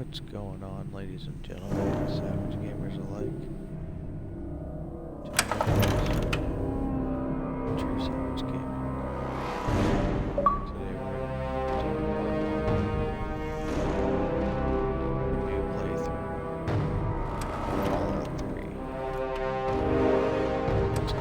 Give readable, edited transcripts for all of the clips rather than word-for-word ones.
What's going on, ladies and gentlemen, savage gamers alike? True Savage Gaming. Today we're doing a new playthrough. Fallout 3. Let's go.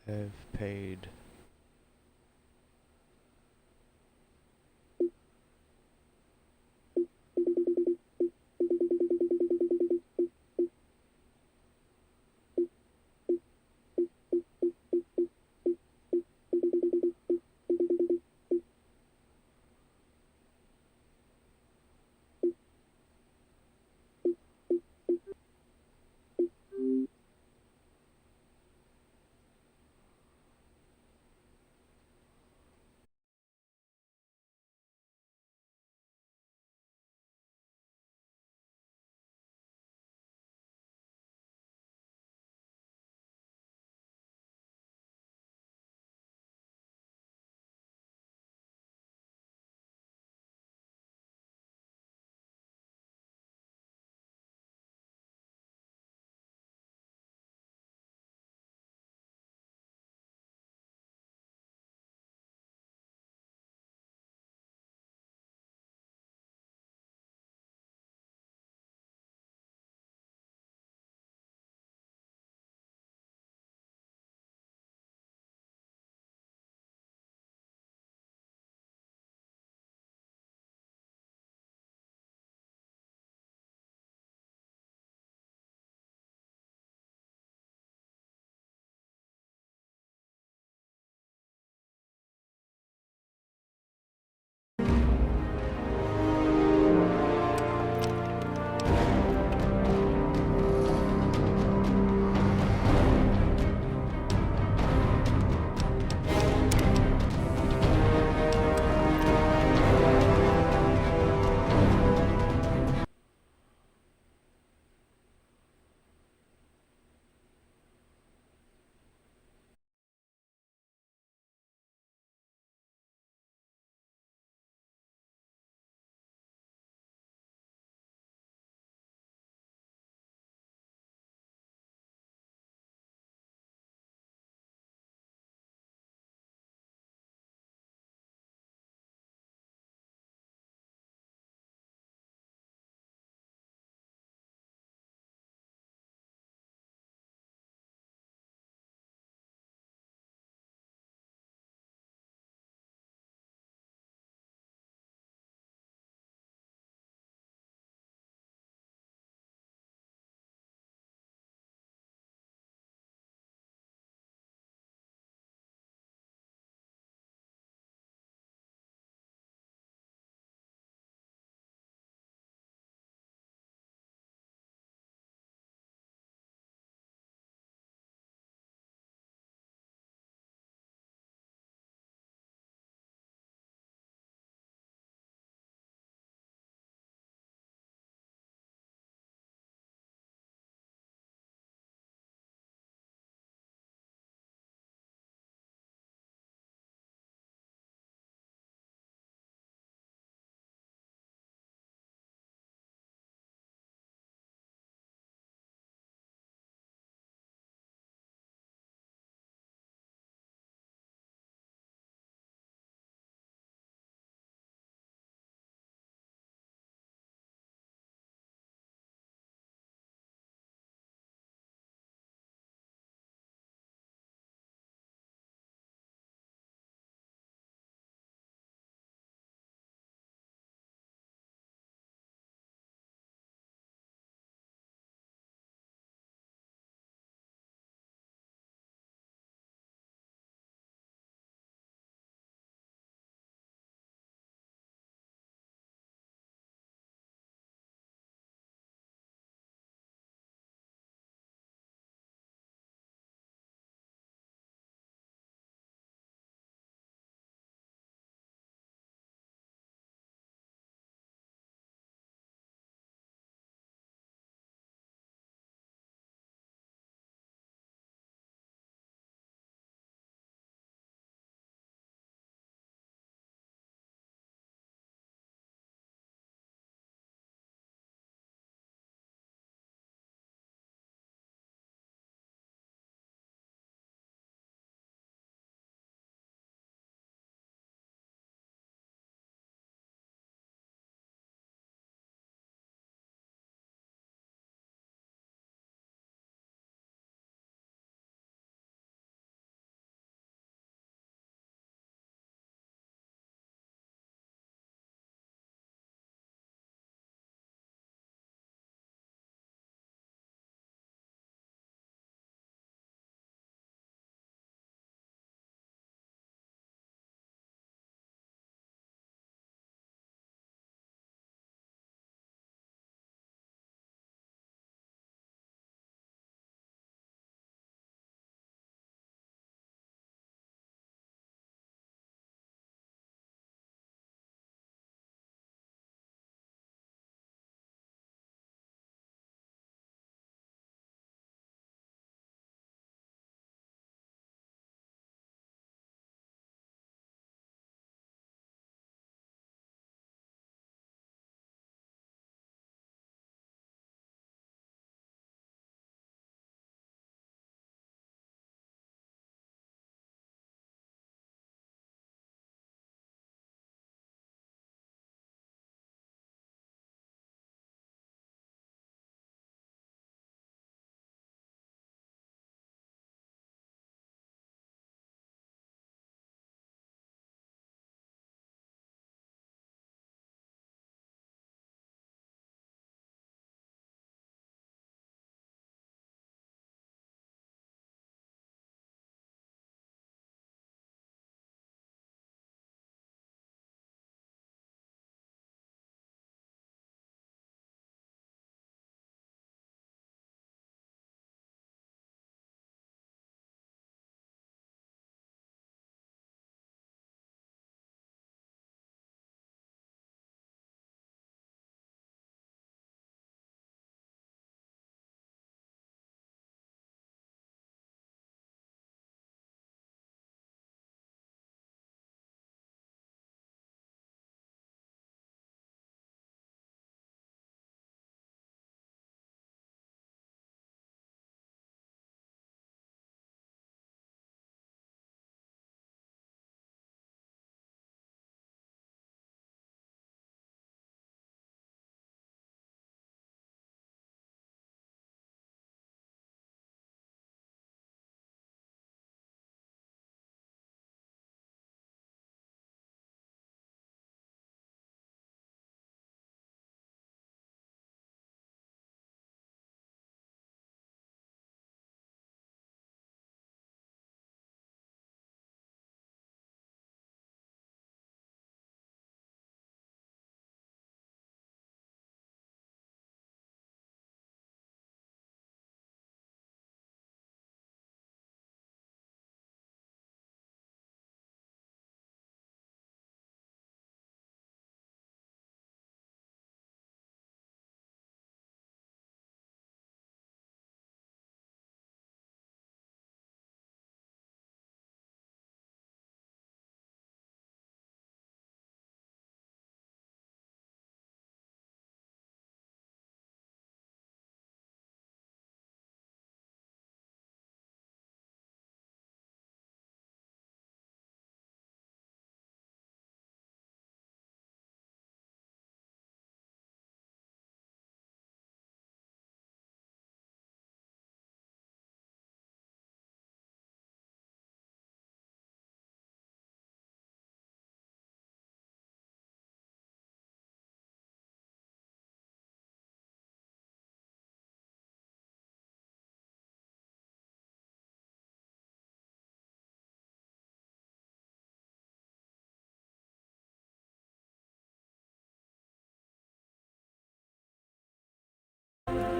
I've paid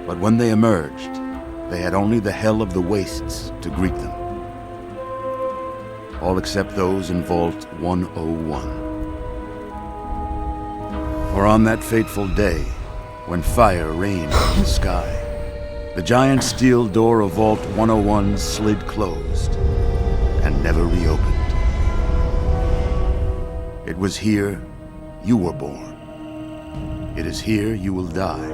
But when they emerged, they had only the hell of the wastes to greet them. All except those in Vault 101. For on that fateful day, when fire rained from the sky, the giant steel door of Vault 101 slid closed and never reopened. It was here you were born. It is here you will die.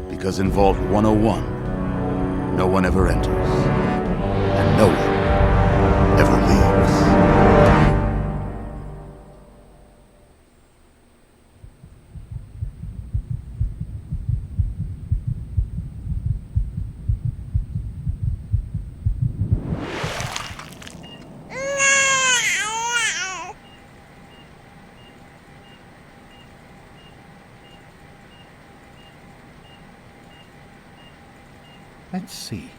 Because in Vault 101, no one ever enters, and no one ever leaves. Let's see.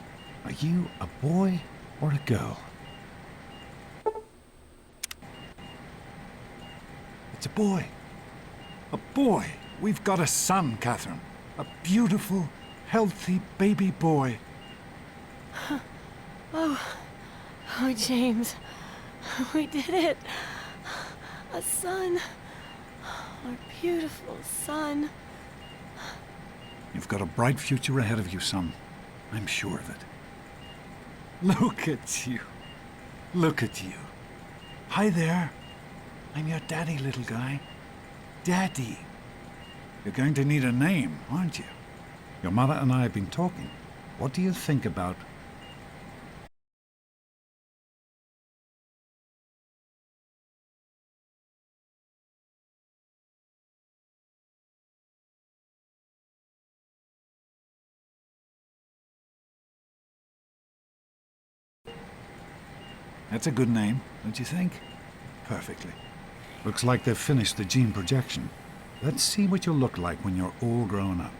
Are you a boy or a girl? It's a boy. A boy. We've got a son, Catherine. A beautiful, healthy baby boy. Oh, James. We did it. A son. Our beautiful son. You've got a bright future ahead of you, son. I'm sure of it. Look at you. Look at you. Hi there. I'm your daddy, little guy. Daddy. You're going to need a name, aren't you? Your mother and I have been talking. What do you think about... That's a good name, don't you think? Perfectly. Looks like they've finished the gene projection. Let's see what you'll look like when you're all grown up.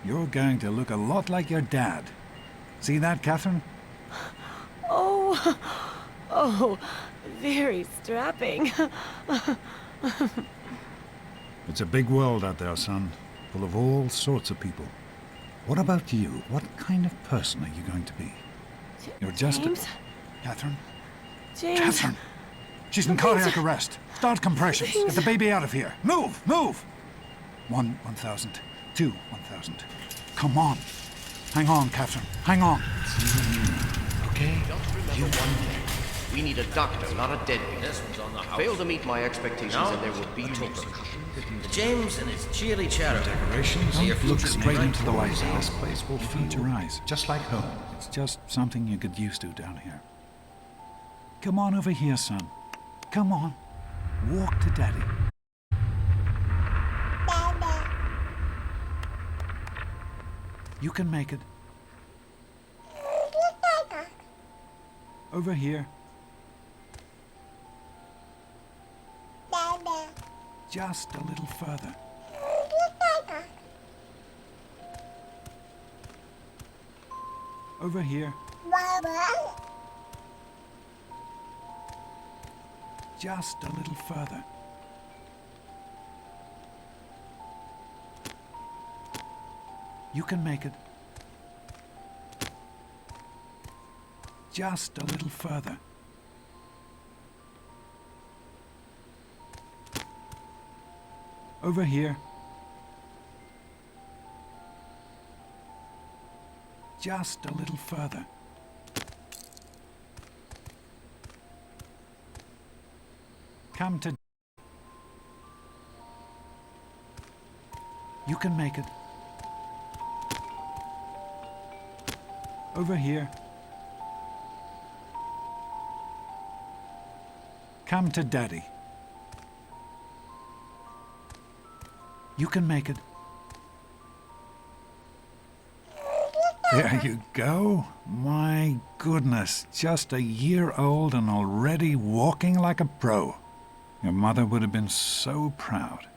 You're going to look a lot like your dad. See that, Catherine? Oh, oh, very strapping. It's a big world out there, son, full of all sorts of people. What about you? What kind of person are you going to be? You're just James? Catherine? James? Catherine! She's in cardiac arrest. Start compressions. Get the baby out of here. Move! Move! 1,000. 1,000. Come on. Hang on, Catherine. Hang on. Okay? Just remember one thing. We need a doctor, not a deadbeat. This one's on the house. Fail to meet my expectations Now, and there will be the repercussions. James and his cheery chatter. Decorations. See your Look future straight neighbor? into the White House. This place will feed your eyes, just like home. It's just something you get used to down here. Come on over here, son. Come on. Walk to Daddy. You can make it. Over here. Just a little further. Over here. Just a little further. You can make it. Just a little further. Over here. Just a little further. Come to... You can make it. Over here. Come to Daddy. You can make it. There you go. My goodness, just a year old and already walking like a pro. Your mother would have been so proud.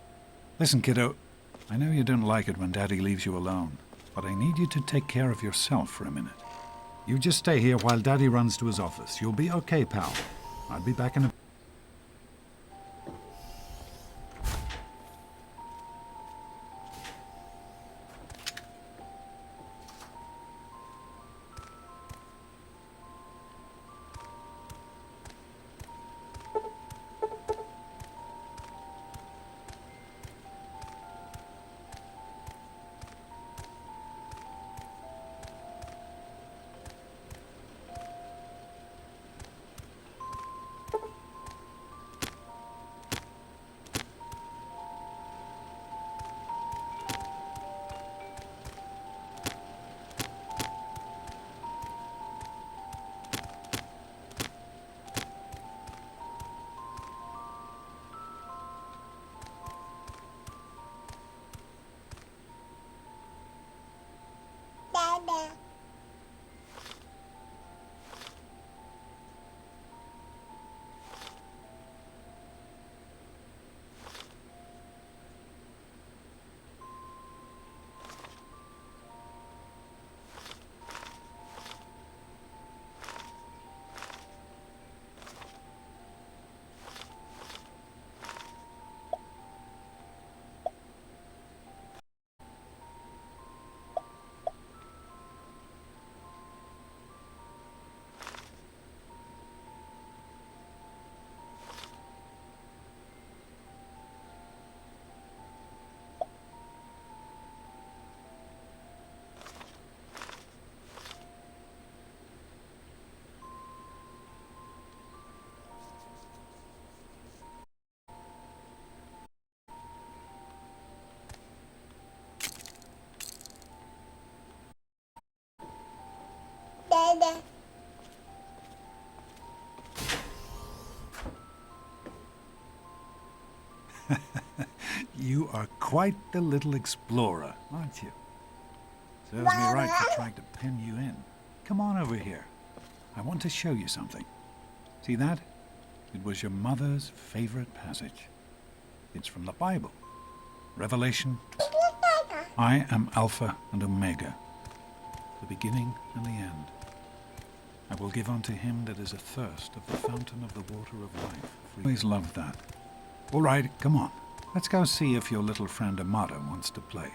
Listen, kiddo, I know you don't like it when Daddy leaves you alone, but I need you to take care of yourself for a minute. You just stay here while Daddy runs to his office. You'll be okay, pal. I'll be back in a... You are quite the little explorer, aren't you? Serves me right for trying to pin you in. Come on over here. I want to show you something. See that? It was your mother's favorite passage. It's from the Bible. Revelation I am Alpha and Omega, the beginning and the end. I will give unto him that is athirst of the fountain of the water of life. Always loved that. All right, come on. Let's go see if your little friend Amada wants to play.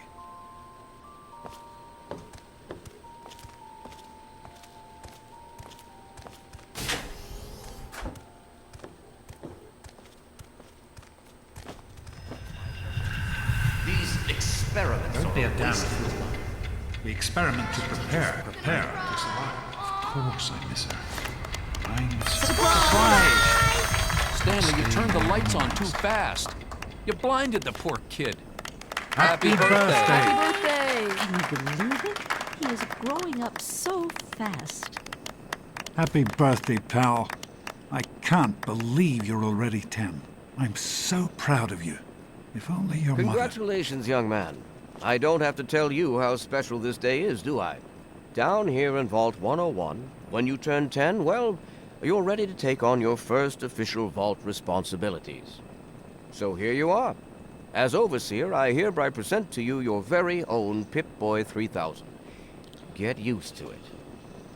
These experiments Don't be a are damn waste. fool. We experiment to prepare to survive. Of course I miss her. I miss her. Stanley, you turned the lights on too fast. You blinded the poor kid. Happy Happy birthday! Can you believe it? He is growing up so fast. Happy birthday, pal. I can't believe you're already 10. I'm so proud of you. If only your mother... Congratulations, young man. I don't have to tell you how special this day is, do I? Down here in Vault 101, when you turn 10, well, you're ready to take on your first official Vault responsibilities. So here you are. As Overseer, I hereby present to you your very own Pip-Boy 3000. Get used to it.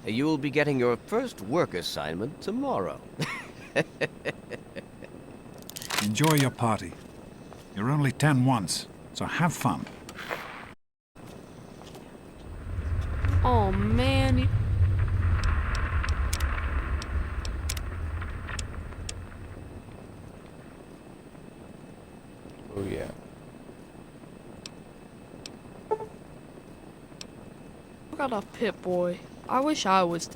You'll be getting your first work assignment tomorrow. Enjoy your party. You're only 10 once, so have fun. Oh man. Oh yeah. I got a Pip-Boy. I wish I was.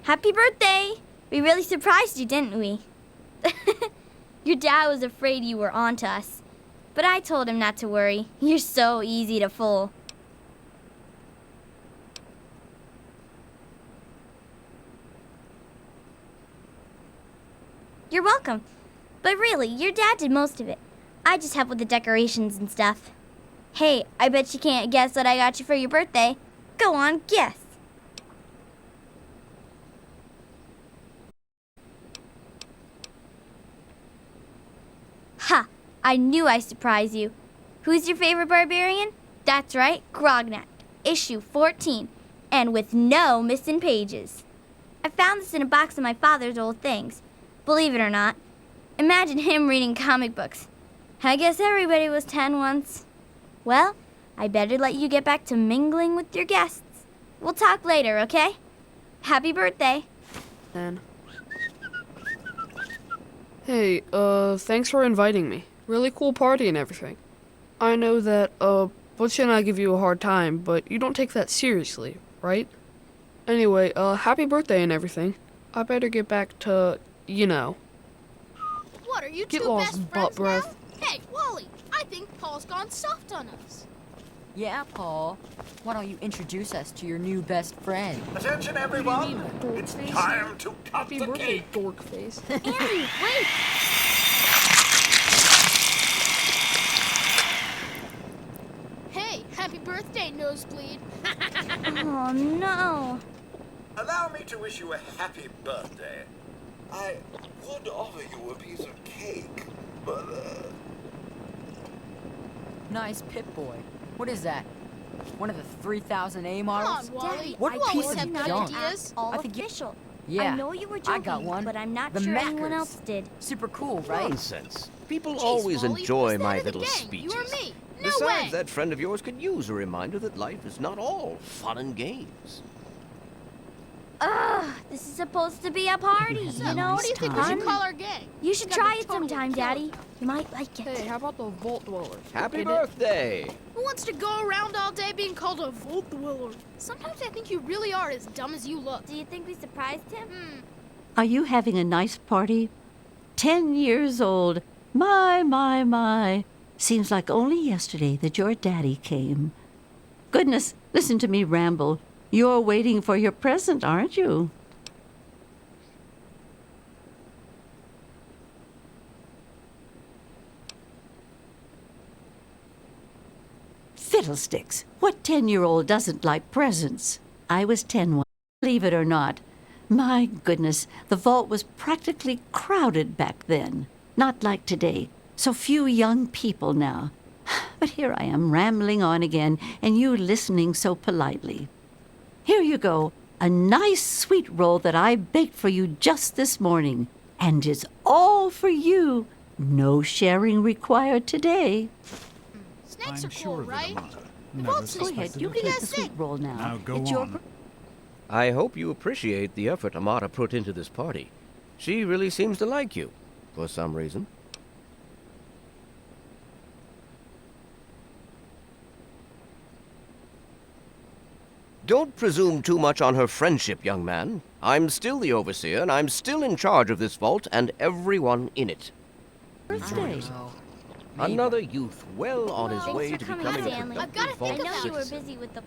Happy birthday! We really surprised you, didn't we? Your dad was afraid you were onto us. But I told him not to worry. You're so easy to fool. You're welcome. But really, your dad did most of it. I just helped with the decorations and stuff. Hey, I bet you can't guess what I got you for your birthday. Go on, guess. Ha! I knew I'd surprise you. Who's your favorite barbarian? That's right, Grognak, issue 14, and with no missing pages. I found this in a box of my father's old things. Believe it or not, imagine him reading comic books. I guess everybody was 10 once. Well, I better let you get back to mingling with your guests. We'll talk later, okay? Happy birthday. Then. Hey, thanks for inviting me. Really cool party and everything. I know that, Butch and I give you a hard time, but you don't take that seriously, right? Anyway, happy birthday and everything. I better get back to, you know. What, are you Get two lost, best butt friends breath. now? Hey, Wally, I think Paul's gone soft on us. Yeah, Paul. Why don't you introduce us to your new best friend? Attention, everyone! It's time to cut Happy the birthday, cake! dork face. Andy, wait! Hey, happy birthday, Nosebleed. Oh, no. Allow me to wish you a happy birthday. I would offer you a piece of cake, but, Nice Pip-Boy. What is that? One of the 3000A Come models? on, Wally. What You piece always of have good junk? ideas. All I think you- official. Yeah, I know you were I joking, got one. but I'm not The sure anyone Mackers. else did. Super cool, right? Nonsense. People Jeez, always Wally, enjoy who's that my in the little gang? speeches. You or me? No Besides, way. that friend of yours could use a reminder that life is not all fun and games. Ugh, this is supposed to be a party, So, you know? what do you think we should Fun. call our gang? You should Gotta try be it totally sometime, killer. Daddy. You might like it. Hey, how about the Vault Dwellers? Happy Get it? birthday! Who wants to go around all day being called a Vault Dweller? Sometimes I think you really are as dumb as you look. Do you think we surprised him? Are you having a nice party? 10 years old. My. Seems like only yesterday that your daddy came. Goodness, listen to me ramble. You're waiting for your present, aren't you? Fiddlesticks. What 10-year-old doesn't like presents? I was 10 once. Believe it or not. My goodness, the vault was practically crowded back then. Not like today. So few young people now. But here I am rambling on again, and you listening so politely. Here you go, a nice sweet roll that I baked for you just this morning, and it's all for you. No sharing required today. Snakes I'm are sure cool, of it, right? Amanda. They've Never all Go snakes. ahead, suspected you it. can guys eat the sweet think? roll now. Now go It's your on. I hope you appreciate the effort Amata put into this party. She really seems to like you, for some reason. Don't presume too much on her friendship, young man. I'm still the overseer, and I'm still in charge of this vault and everyone in it. birthday. Another youth well on his Thanks way for to coming, becoming a Stanley. I've gotta productive think I vault know you were citizen. busy with the.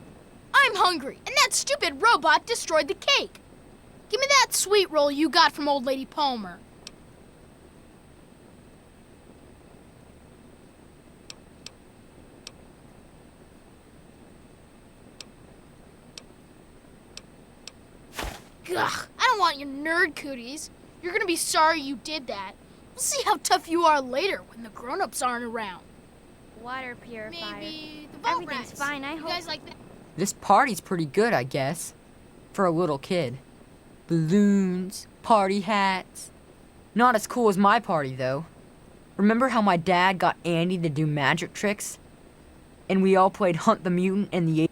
I'm hungry, and that stupid robot destroyed the cake. Give me that sweet roll you got from old lady Palmer. Ugh, I don't want your nerd cooties. You're gonna be sorry you did that. We'll see how tough you are later when the grown-ups aren't around. Water purifier. Maybe the vault Everything's rats. fine, I You hope. guys like that? This party's pretty good, I guess. For a little kid. Balloons, party hats. Not as cool as my party, though. Remember how my dad got Andy to do magic tricks? And we all played Hunt the Mutant and the...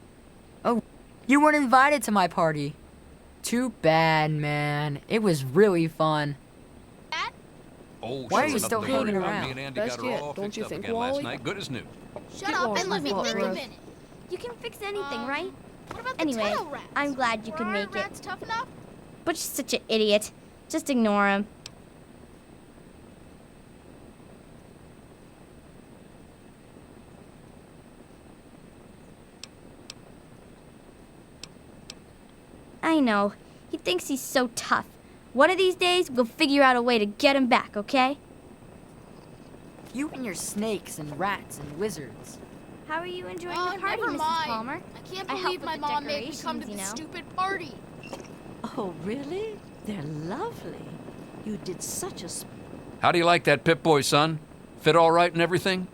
Oh, you weren't invited to my party. Too bad, man. It was really fun. Oh, Why are sure you enough, still the hanging party. around? Me and Andy Best got her yet, all don't fixed you up think, again Wally? last night. Good as new. Shut up and let me think a minute. You can fix anything, right? What about the Anyway, tunnel rats? I'm glad you Were could our make it. rats tough enough? Butch is such an idiot. Just ignore him. I know. He thinks he's so tough. One of these days, we'll figure out a way to get him back, okay? You and your snakes and rats and wizards. How are you enjoying Oh, the party, never Mrs. mind. Palmer? I can't I helped believe with my the mom made me come to decorations, you this know. stupid party. Oh, really? They're lovely. You did such a How do you like that Pip-Boy, son? Fit all right and everything?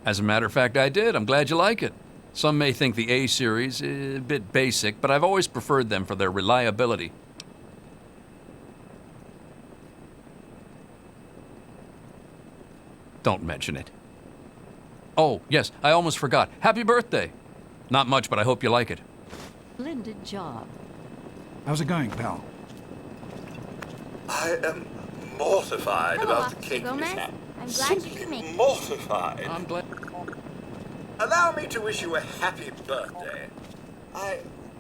As a matter of fact, I did. I'm glad you like it. Some may think the A series is a bit basic, but I've always preferred them for their reliability. Don't mention it. Oh, yes, I almost forgot. Happy birthday! Not much, but I hope you like it. splendid job. How's it going, pal? I am mortified Hello, about the Officer cake Gomez. mishap. I'm glad you Simply can make it. mortified. I'm glad. Allow me to wish you a happy birthday. I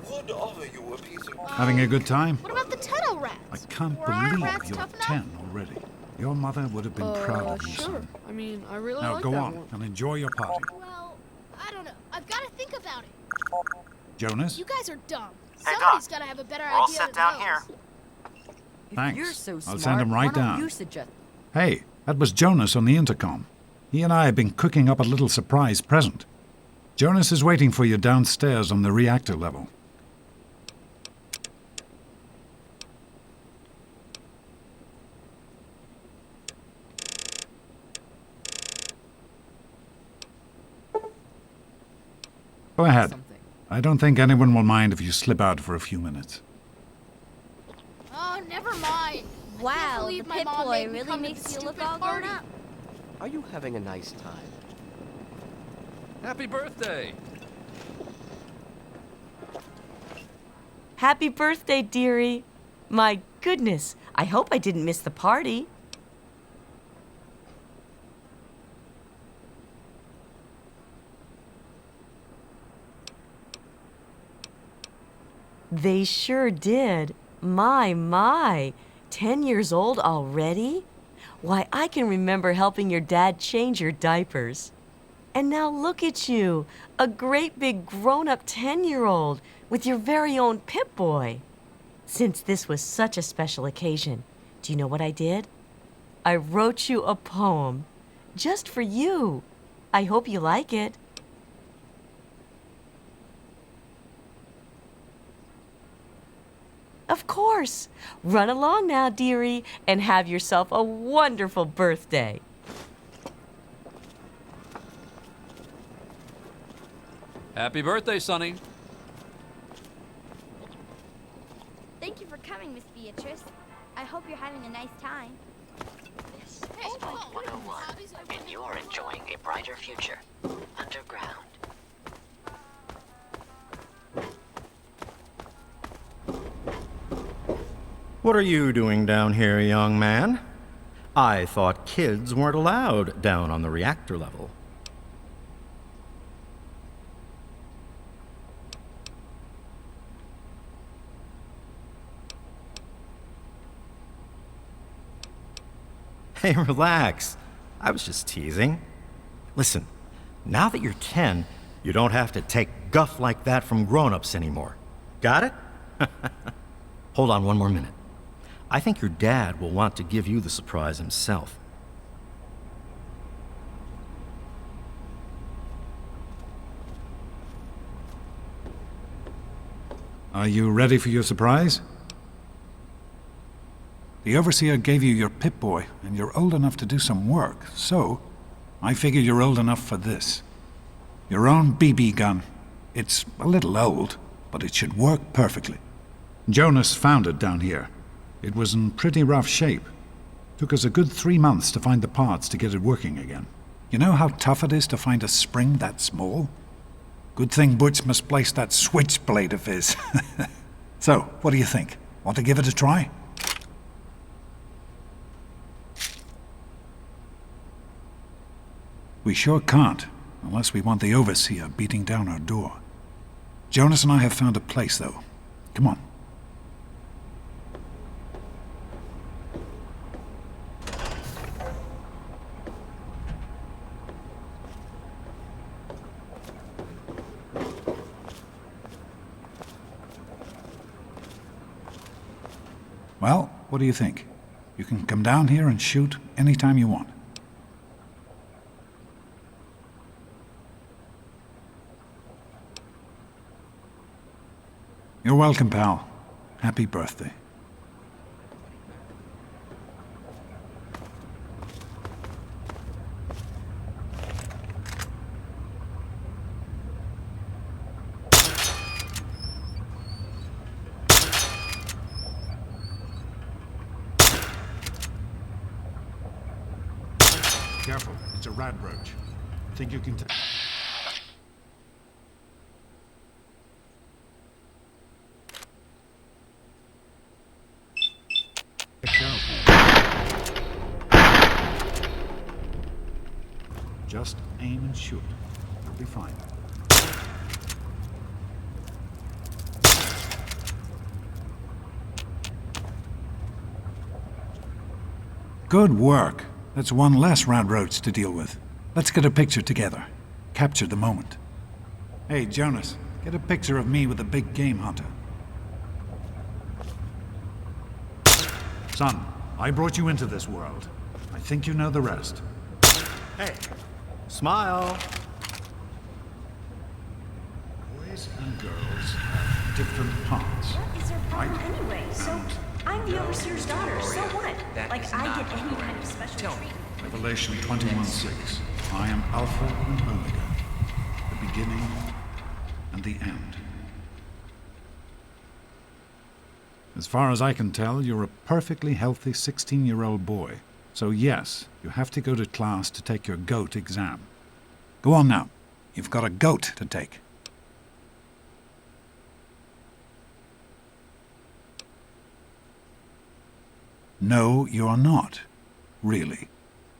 would offer you a piece of... Having a good time? What about the tunnel rats? I can't Were our believe rats you're tough enough? 10 already. Your mother would have been proud of you, Sure. son. I mean, I really Now like go that on one. and enjoy your party. Well, I don't know. I've got to think about it. Jonas? You guys are dumb. Hey, Somebody's Doc. got to have a better We're all idea set than down those. here. If Thanks. you're so I'll smart, send him right why don't down. you suggest... Hey, that was Jonas on the intercom. He and I have been cooking up a little surprise present. Jonas is waiting for you downstairs on the reactor level. Go ahead. something? I don't think anyone will mind if you slip out for a few minutes. Oh, never mind. I Wow, can't the believe my Pip mom Boy made me really come to makes this you look stupid all grown party. up. Are you having a nice time? Happy birthday! Happy birthday, dearie. My goodness, I hope I didn't miss the party. They sure did. My. 10 years old already? Why, I can remember helping your dad change your diapers. And now look at you, a great big grown-up 10-year-old with your very own Pip-Boy. Since this was such a special occasion, do you know what I did? I wrote you a poem, just for you. I hope you like it. Of course. Run along now, dearie, and have yourself a wonderful birthday. Happy birthday, Sonny. Thank you for coming, Miss Beatrice. I hope you're having a nice time. This is Vault 101, and you're enjoying a brighter future underground. What are you doing down here, young man? I thought kids weren't allowed down on the reactor level. Hey, relax. I was just teasing. Listen, now that you're 10, you don't have to take guff like that from grown-ups anymore. Got it? Hold on one more minute. I think your dad will want to give you the surprise himself. Are you ready for your surprise? The Overseer gave you your Pip-Boy, and you're old enough to do some work, so I figure you're old enough for this. Your own BB gun. It's a little old, but it should work perfectly. Jonas found it down here. It was in pretty rough shape. Took us a good 3 months to find the parts to get it working again. You know how tough it is to find a spring that small? Good thing Butch misplaced that switchblade of his. So, what do you think? Want to give it a try? We sure can't, unless we want the Overseer beating down our door. Jonas and I have found a place, though. Come on. Well, what do you think? You can come down here and shoot anytime you want. You're welcome, pal. Happy birthday. Careful, it's a rat roach. Think you can Just aim and shoot. You'll be fine. Good work. That's one less rat roach to deal with. Let's get a picture together. Capture the moment. Hey, Jonas, get a picture of me with a big game hunter. Son, I brought you into this world. I think you know the rest. Hey, smile. Boys and girls have different parts. What is their problem anyway? So, I'm the Overseer's daughter, so what? Like, I get any kind of special treatment. Revelation 21:6. I am Alpha and Omega, the beginning and the end. As far as I can tell, you're a perfectly healthy 16-year-old boy. So yes, you have to go to class to take your GOAT exam. Go on now. You've got a GOAT to take. No, you're not. Really.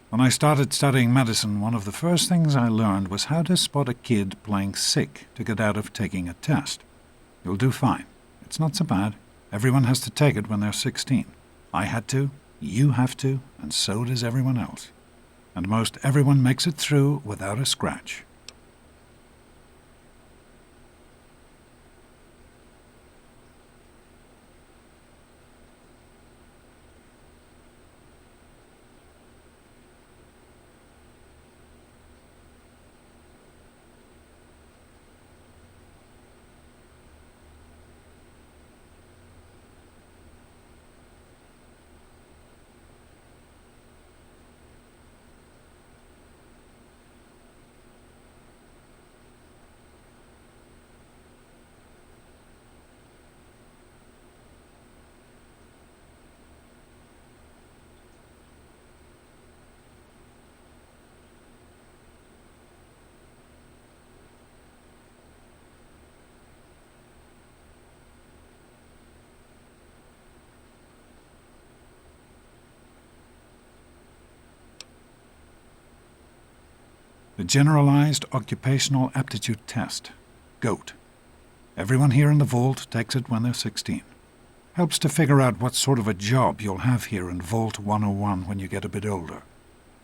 When I started studying medicine, one of the first things I learned was how to spot a kid playing sick to get out of taking a test. You'll do fine. It's not so bad. Everyone has to take it when they're 16. I had to, you have to, and so does everyone else. And most everyone makes it through without a scratch. The Generalized Occupational Aptitude Test, GOAT. Everyone here in the vault takes it when they're 16. Helps to figure out what sort of a job you'll have here in Vault 101 when you get a bit older.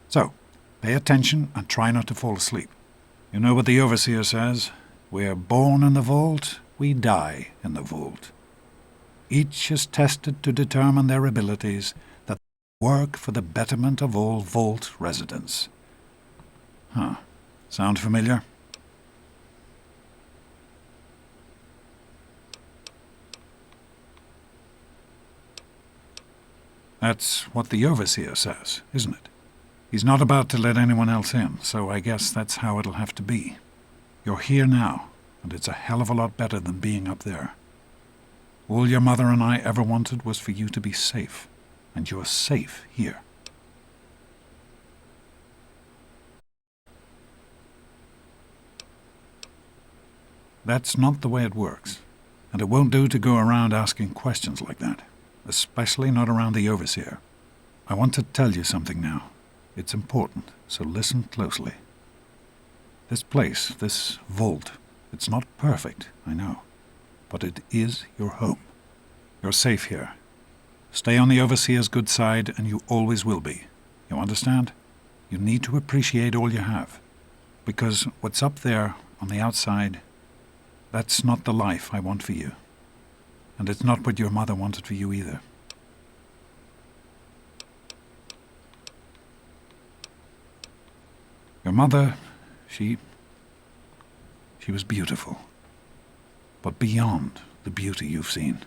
So, pay attention and try not to fall asleep. You know what the Overseer says? We're born in the vault, we die in the vault. Each is tested to determine their abilities that work for the betterment of all vault residents. Huh. Sound familiar? That's what the Overseer says, isn't it? He's not about to let anyone else in, so I guess that's how it'll have to be. You're here now, and it's a hell of a lot better than being up there. All your mother and I ever wanted was for you to be safe, and you're safe here. That's not the way it works, and it won't do to go around asking questions like that, especially not around the Overseer. I want to tell you something now. It's important, so listen closely. This place, this vault, it's not perfect, I know, but it is your home. You're safe here. Stay on the Overseer's good side, and you always will be. You understand? You need to appreciate all you have, because what's up there on the outside, that's not the life I want for you. And it's not what your mother wanted for you either. Your mother, she was beautiful. But beyond the beauty you've seen.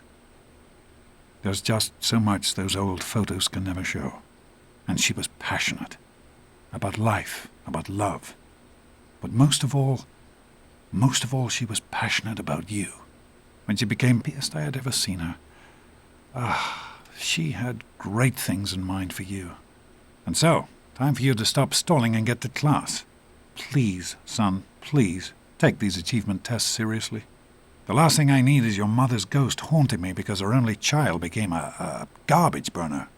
There's just so much those old photos can never show. And she was passionate. About life, about love. But most of all, she was passionate about you. When she became the best I had ever seen her. She had great things in mind for you. And so, time for you to stop stalling and get to class. Please, son, please, take these achievement tests seriously. The last thing I need is your mother's ghost haunting me because her only child became a garbage burner.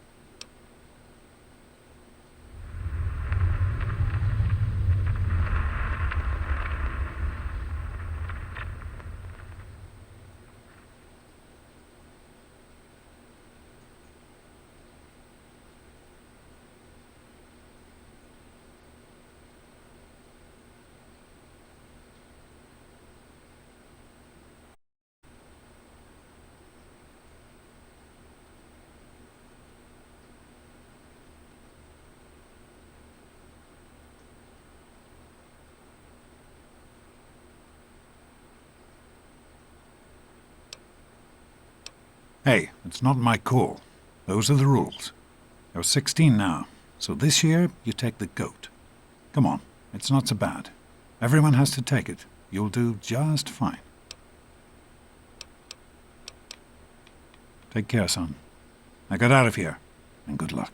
Hey, it's not my call. Those are the rules. You're 16 now, so this year you take the GOAT. Come on, it's not so bad. Everyone has to take it. You'll do just fine. Take care, son. Now get out of here, and good luck.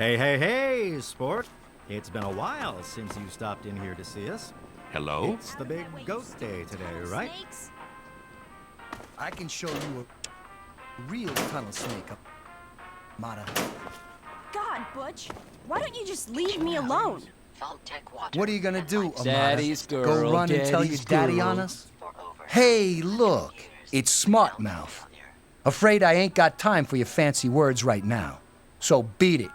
Hey, hey, hey, sport. It's been a while since you stopped in here to see us. Hello? It's the big goat day today, right? I can show you a real tunnel snake, Amada. God, Butch, why don't you just leave me alone? What are you gonna do, Amada? Daddy's girl, Go run and tell your daddy's daddy girl. on us? Hey, look, it's Smart Mouth. Afraid I ain't got time for your fancy words right now. So beat it.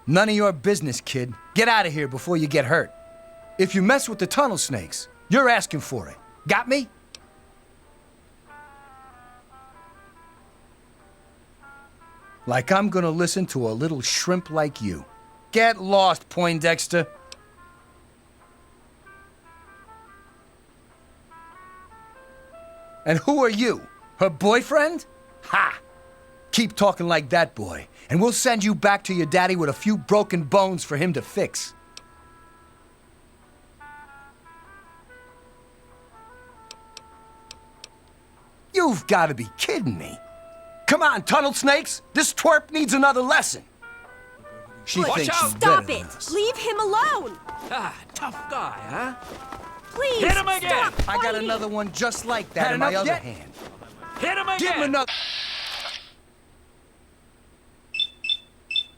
None of your business, kid. Get out of here before you get hurt. If you mess with the tunnel snakes, you're asking for it. Got me? Like I'm gonna listen to a little shrimp like you. Get lost, Poindexter. And who are you? Her boyfriend? Ha! Keep talking like that, boy, and we'll send you back to your daddy with a few broken bones for him to fix. You've got to be kidding me. Come on, tunnel snakes. This twerp needs another lesson. She Butch, thinks she's stop better it! than us. Leave him alone! Ah, tough guy, huh? Please, Hit him again! stop I got fighting. another one just like that Had in my enough other yet? hand. Hit him again! Give him another.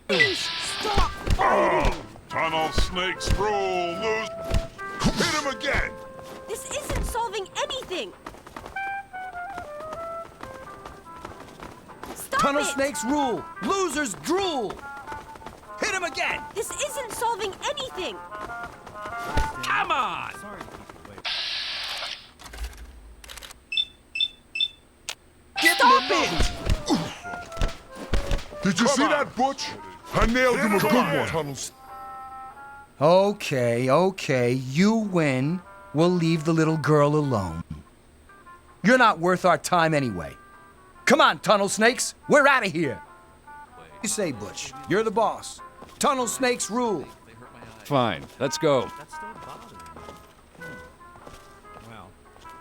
Please, stop fighting! Tunnel snakes rule, lose. Hit him again! This isn't solving anything! Stop Tunnel it! snakes rule. Losers drool. Hit him again. This isn't solving anything! Come on! Stop it! Did you see that, Butch? I nailed him a good one. Tunnels. Okay, you win. We'll leave the little girl alone. You're not worth our time anyway. Come on, tunnel snakes. We're out of here. What do you say, Butch? You're the boss. Tunnel snakes rule. Fine, let's go. That's still bothering me. Well,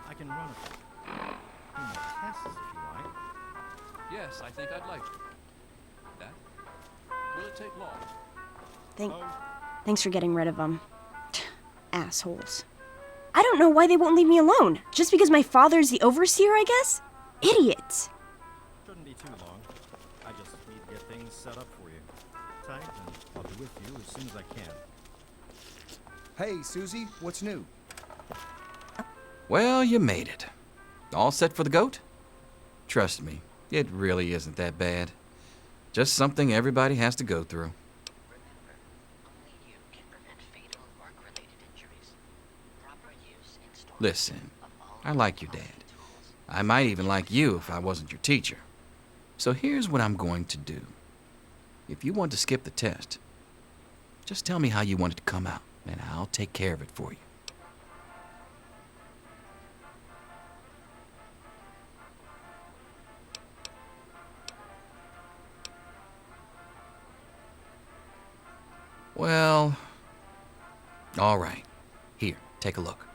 I can run a few tests if you like. Yes, I think I'd like to. That? Will it take long? Thanks for getting rid of them. Assholes. I don't know why they won't leave me alone. Just because my father's the overseer, I guess? Idiots. Shouldn't be too long. I just need to get things set up for you. Tight, and I'll be with you as soon as I can. Hey, Susie, what's new? Well, you made it. All set for the goat? Trust me, it really isn't that bad. Just something everybody has to go through. Listen, I like your dad. I might even like you if I wasn't your teacher. So here's what I'm going to do. If you want to skip the test, just tell me how you want it to come out, and I'll take care of it for you. Well, all right. Here, take a look.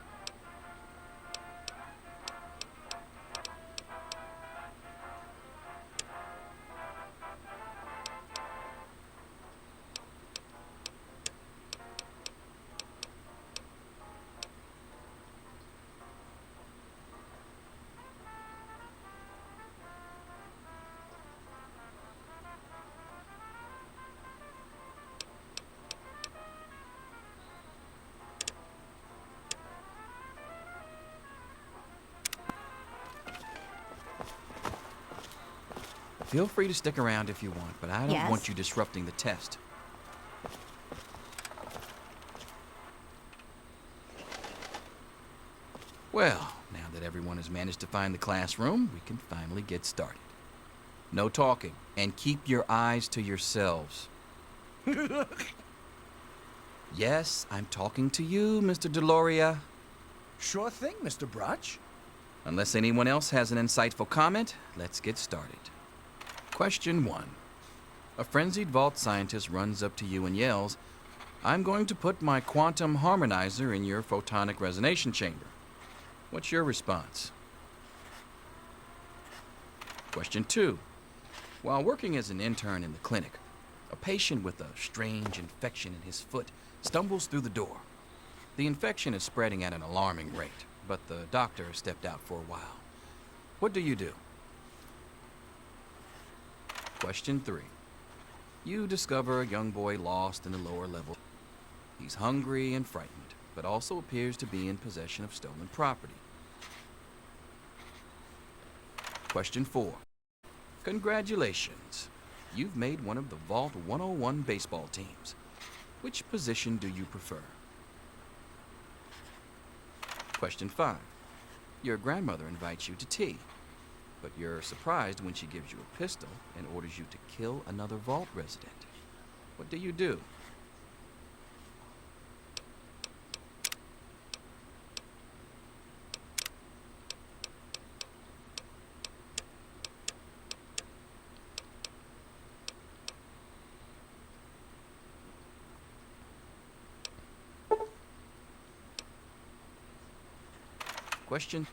Feel free to stick around if you want, but I don't Yes? want you disrupting the test. Well, now that everyone has managed to find the classroom, we can finally get started. No talking, and keep your eyes to yourselves. Yes, I'm talking to you, Mr. Deloria. Sure thing, Mr. Brotch. Unless anyone else has an insightful comment, let's get started. Question 1. A frenzied vault scientist runs up to you and yells, "I'm going to put my quantum harmonizer in your photonic resonation chamber." What's your response? Question 2. While working as an intern in the clinic, a patient with a strange infection in his foot stumbles through the door. The infection is spreading at an alarming rate, but the doctor has stepped out for a while. What do you do? Question 3. You discover a young boy lost in the lower level. He's hungry and frightened, but also appears to be in possession of stolen property. Question 4. Congratulations. You've made one of the Vault 101 baseball teams. Which position do you prefer? Question 5. Your grandmother invites you to tea, but you're surprised when she gives you a pistol and orders you to kill another Vault resident. What do you do? Question.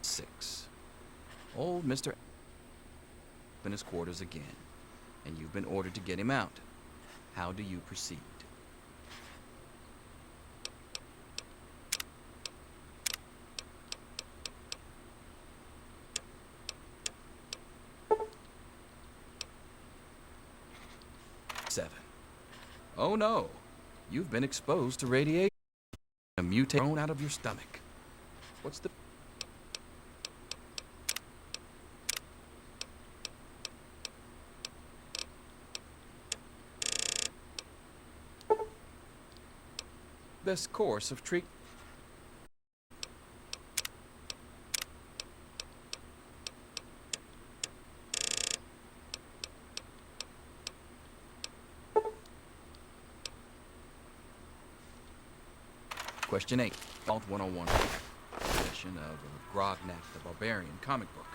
Six. Old Mr. in his quarters again, and you've been ordered to get him out. How do you proceed? Seven. Oh no, you've been exposed to radiation. A mutation thrown out of your stomach. What's the... best course of treatment? Question 8. Vault 101. Edition of Grognak the Barbarian comic book.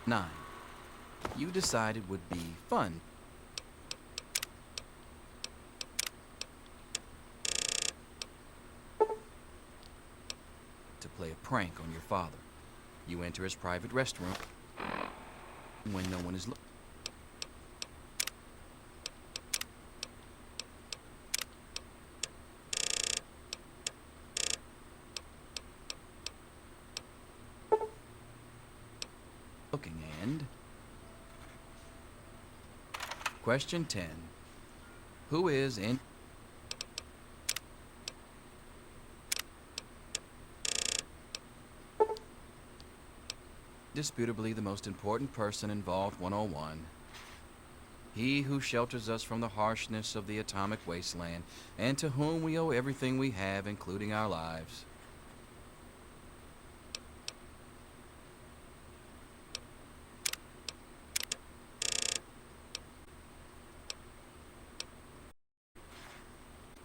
Nine. You decided it would be fun to play a prank on your father. You enter his private restroom when no one is looking. And question 10. Who is in indisputably the most important person in Vault 101? He who shelters us from the harshness of the atomic wasteland, and to whom we owe everything we have, including our lives.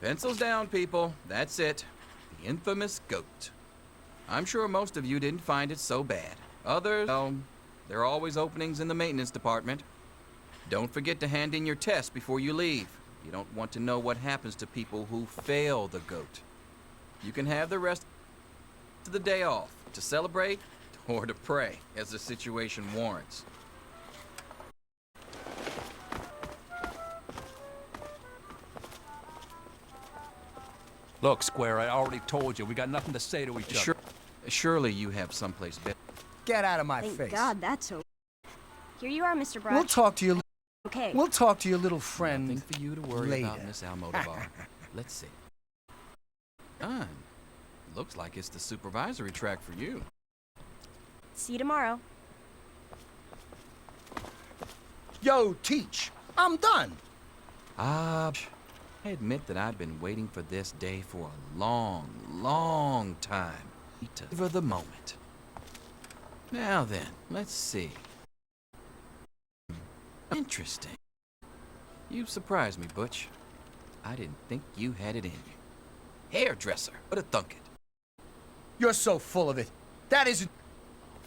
Pencils down, people. That's it. The infamous goat. I'm sure most of you didn't find it so bad. Others, well, there are always openings in the maintenance department. Don't forget to hand in your test before you leave. You don't want to know what happens to people who fail the goat. You can have the rest of the day off to celebrate or to pray, as the situation warrants. Look, Square, I already told you, we got nothing to say to each other. Surely you have someplace better. Get out of my Thank face. God that's over. Here you are, Mr. Brush. We'll talk to your... Okay. We'll talk to your little friend Nothing for you to worry later. about, Miss Almodovar. Let's see. Looks like it's the supervisory track for you. See you tomorrow. Yo, teach. I'm done. I admit that I've been waiting for this day for a long, long time. To savor the moment. Now then, let's see. Interesting. You surprised me, Butch. I didn't think you had it in you. Hairdresser, what a thunk it. You're so full of it. That isn't...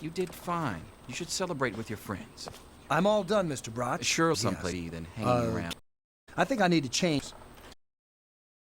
You did fine. You should celebrate with your friends. I'm all done, Mr. Brott. Sure, someplace than hanging around. I think I need to change.